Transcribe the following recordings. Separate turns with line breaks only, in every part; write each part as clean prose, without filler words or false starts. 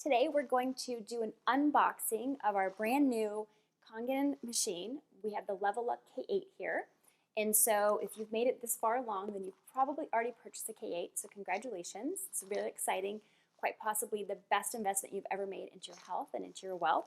Today we're going to do an unboxing of our brand new Kangen machine. We have the Leveluk K8 here. And so if you've made it this far along, then you've probably already purchased the K8, so congratulations. It's really exciting, quite possibly the best investment you've ever made into your health and into your wealth.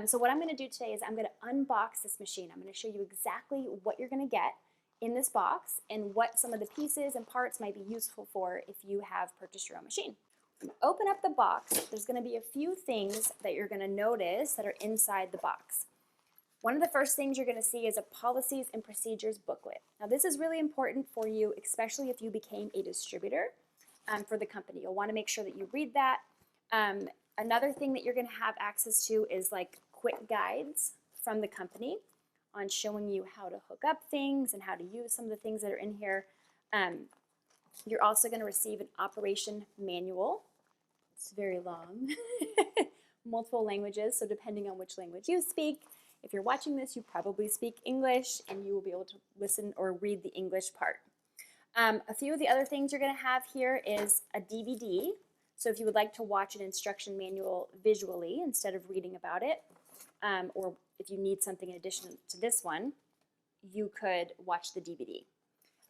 So what I'm going to do today is I'm going to unbox this machine. I'm going to show you exactly what you're going to get in this box and what some of the pieces and parts might be useful for if you have purchased your own machine. When you open up the box, there's going to be a few things that you're going to notice that are inside the box. One of the first things you're going to see is a policies and procedures booklet. Now this is really important for you, especially if you became a distributor for the company. You'll want to make sure that you read that. Another thing that you're going to have access to is like quick guides from the company on showing you how to hook up things and how to use some of the things that are in here. You're also going to receive an operation manual. It's very long, multiple languages, so depending on which language you speak, if you're watching this, you probably speak English and you will be able to listen or read the English part. A few of the other things you're going to have here is a DVD. So if you would like to watch an instruction manual visually instead of reading about it, or if you need something in addition to this one, you could watch the DVD.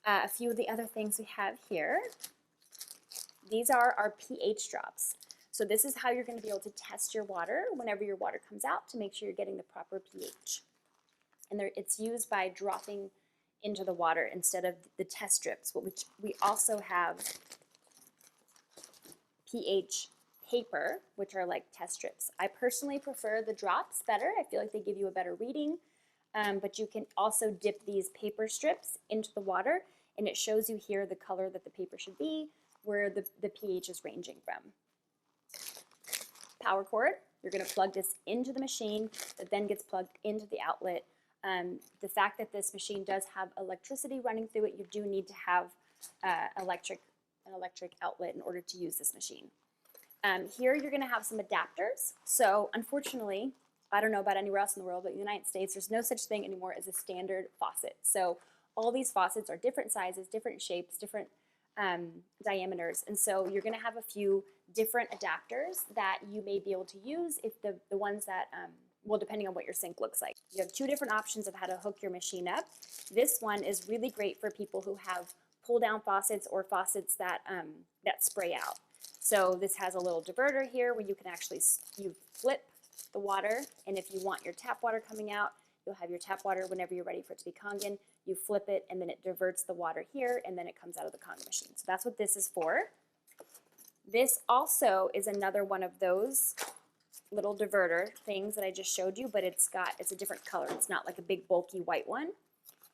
A few of the other things we have here, these are our pH drops. So this is how you're going to be able to test your water whenever your water comes out to make sure you're getting the proper pH. And it's used by dropping into the water instead of the test strips, which we also have pH paper, which are like test strips. I personally prefer the drops better. I feel like they give you a better reading, but you can also dip these paper strips into the water and it shows you here the color that the paper should be, where the pH is ranging from. Power cord, you're going to plug this into the machine that then gets plugged into the outlet. The fact that this machine does have electricity running through it, you do need to have an electric outlet in order to use this machine. Here you're going to have some adapters. So unfortunately, I don't know about anywhere else in the world, but in the United States, there's no such thing anymore as a standard faucet. So all these faucets are different sizes, different shapes, different diameters, and so you're going to have a few different adapters that you may be able to use if the ones that, well, depending on what your sink looks like. You have two different options of how to hook your machine up. This one is really great for people who have pull-down faucets or faucets that, that spray out. So this has a little diverter here where you can actually, you flip the water, and if you want your tap water coming out, you'll have your tap water whenever you're ready for it to be Kangen. You flip it, and then it diverts the water here, and then it comes out of the Kangen machine. So that's what this is for. This also is another one of those little diverter things that I just showed you, but it's a different color. It's not like a big bulky white one.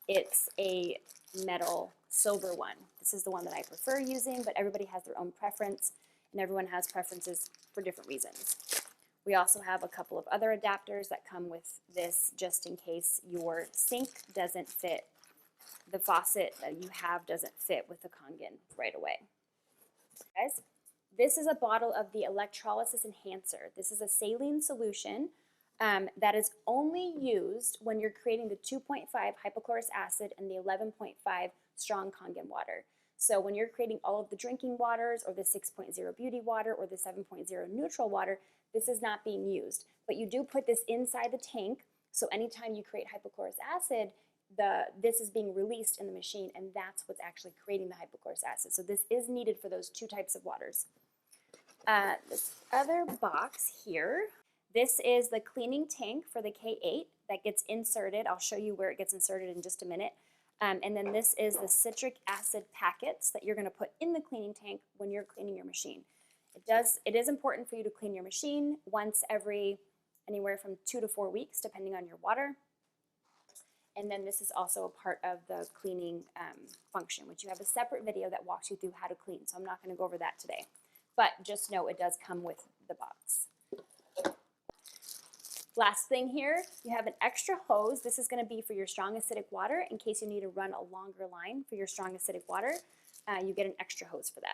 It's a metal silver one. This is the one that I prefer using, but everybody has their own preference, and everyone has preferences for different reasons. We also have a couple of other adapters that come with this just in case your sink doesn't fit, the faucet that you have doesn't fit with the Kangen right away. Guys, this is a bottle of the electrolysis enhancer. This is a saline solution that is only used when you're creating the 2.5 hypochlorous acid and the 11.5 strong Kangen water. So when you're creating all of the drinking waters or the 6.0 beauty water or the 7.0 neutral water, this is not being used. But you do put this inside the tank, so anytime you create hypochlorous acid, this is being released in the machine, and that's what's actually creating the hypochlorous acid. So this is needed for those two types of waters. This other box here, this is the cleaning tank for the K8 that gets inserted. I'll show you where it gets inserted in just a minute. And then this is the citric acid packets that you're going to put in the cleaning tank when you're cleaning your machine. It is important for you to clean your machine once every anywhere from 2 to 4 weeks, depending on your water. And then this is also a part of the cleaning function, which you have a separate video that walks you through how to clean. So I'm not going to go over that today. But just know it does come with the box. Last thing here, you have an extra hose. This is going to be for your strong acidic water in case you need to run a longer line for your strong acidic water. You get an extra hose for that.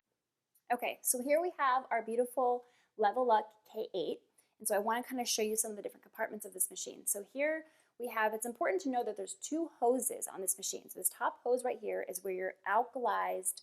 Okay, so here we have our beautiful Leveluk K8. And so I want to kind of show you some of the different compartments of this machine. So here we have, it's important to know that there's two hoses on this machine. So this top hose right here is where your alkalized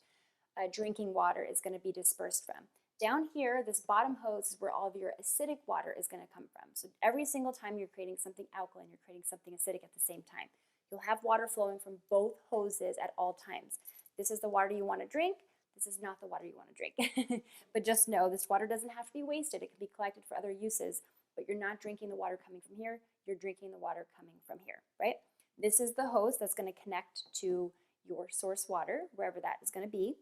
drinking water is going to be dispersed from. Down here, this bottom hose is where all of your acidic water is going to come from. So every single time you're creating something alkaline, you're creating something acidic at the same time. You'll have water flowing from both hoses at all times. This is the water you want to drink. This is not the water you want to drink. But just know this water doesn't have to be wasted. It can be collected for other uses, but you're not drinking the water coming from here. You're drinking the water coming from here, right? This is the hose that's going to connect to your source water, wherever that is going to be.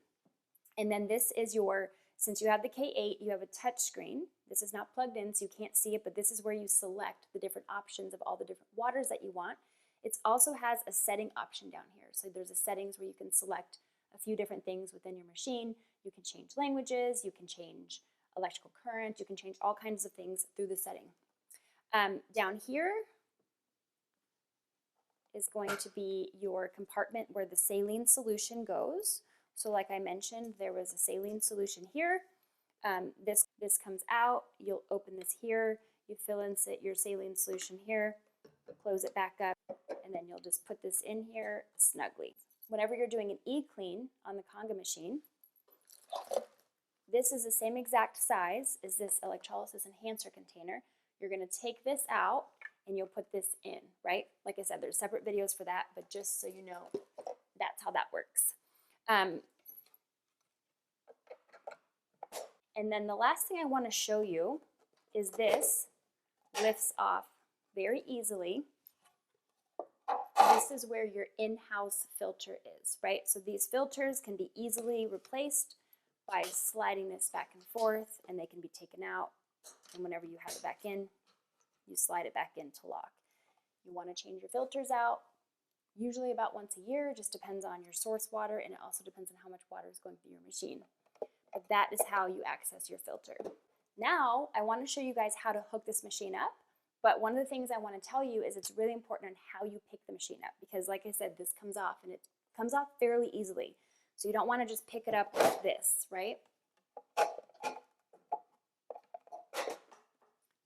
And then this is your, since you have the K8, you have a touch screen. This is not plugged in, so you can't see it, but this is where you select the different options of all the different waters that you want. It also has a setting option down here. So there's a settings where you can select a few different things within your machine. You can change languages, you can change electrical current, you can change all kinds of things through the setting. Down here is going to be your compartment where the saline solution goes. So like I mentioned, there was a saline solution here. This comes out, you'll open this here, you fill in your saline solution here, close it back up, and then you'll just put this in here snugly. Whenever you're doing an e-clean on the Kangen machine, this is the same exact size as this electrolysis enhancer container. You're going to take this out and you'll put this in, right? Like I said, there's separate videos for that, but just so you know, that's how that works. And then the last thing I want to show you is this lifts off very easily. This is where your in-house filter is, right? So these filters can be easily replaced by sliding this back and forth, and they can be taken out. And whenever you have it back in, you slide it back in to lock. You want to change your filters out, usually about once a year. Just depends on your source water, and it also depends on how much water is going through your machine. But that is how you access your filter. Now, I want to show you guys how to hook this machine up. But one of the things I want to tell you is it's really important on how you pick the machine up, because like I said, this comes off, and it comes off fairly easily. So you don't want to just pick it up like this, right?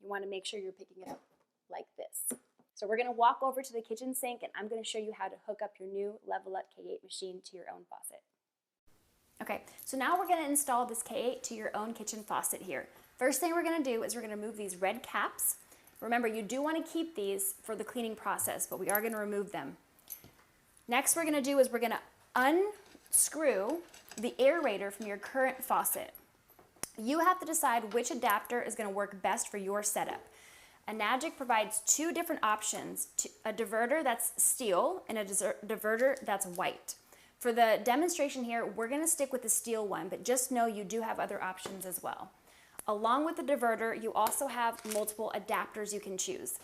You want to make sure you're picking it up like this. So we're going to walk over to the kitchen sink, and I'm going to show you how to hook up your new Leveluk K8 machine to your own faucet. Okay, so now we're going to install this K8 to your own kitchen faucet here. First thing we're going to do is we're going to remove these red caps. Remember, you do want to keep these for the cleaning process, but we are going to remove them. Next we're going to do is we're going to unscrew the aerator from your current faucet. You have to decide which adapter is going to work best for your setup. Enagic provides two different options, a diverter that's steel and a diverter that's white. For the demonstration here, we're going to stick with the steel one, but just know you do have other options as well. Along with the diverter, you also have multiple adapters you can choose.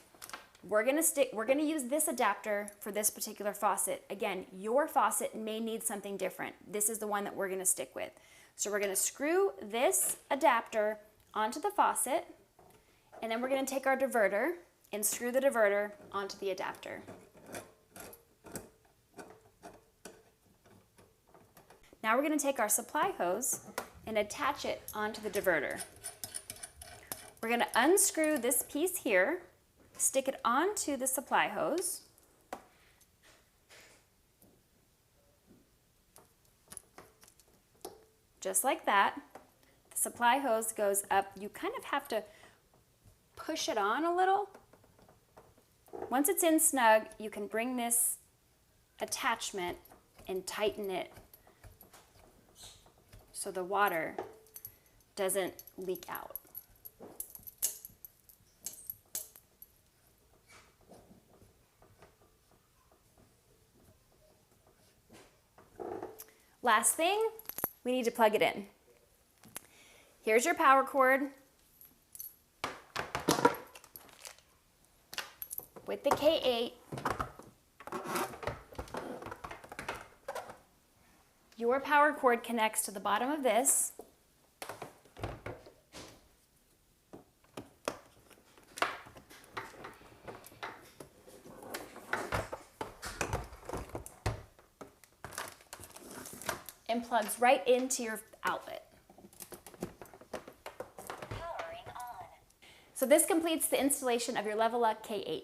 We're going to use this adapter for this particular faucet. Again, your faucet may need something different. This is the one that we're going to stick with. So we're going to screw this adapter onto the faucet, and then we're going to take our diverter and screw the diverter onto the adapter. Now we're going to take our supply hose and attach it onto the diverter. We're going to unscrew this piece here, stick it onto the supply hose, just like that. The supply hose goes up. You kind of have to push it on a little. Once it's in snug, you can bring this attachment and tighten it so the water doesn't leak out. Last thing, we need to plug it in. Here's your power cord with the K8. Your power cord connects to the bottom of this. And plugs right into your outlet. Powering on. So this completes the installation of your Leveluk K8.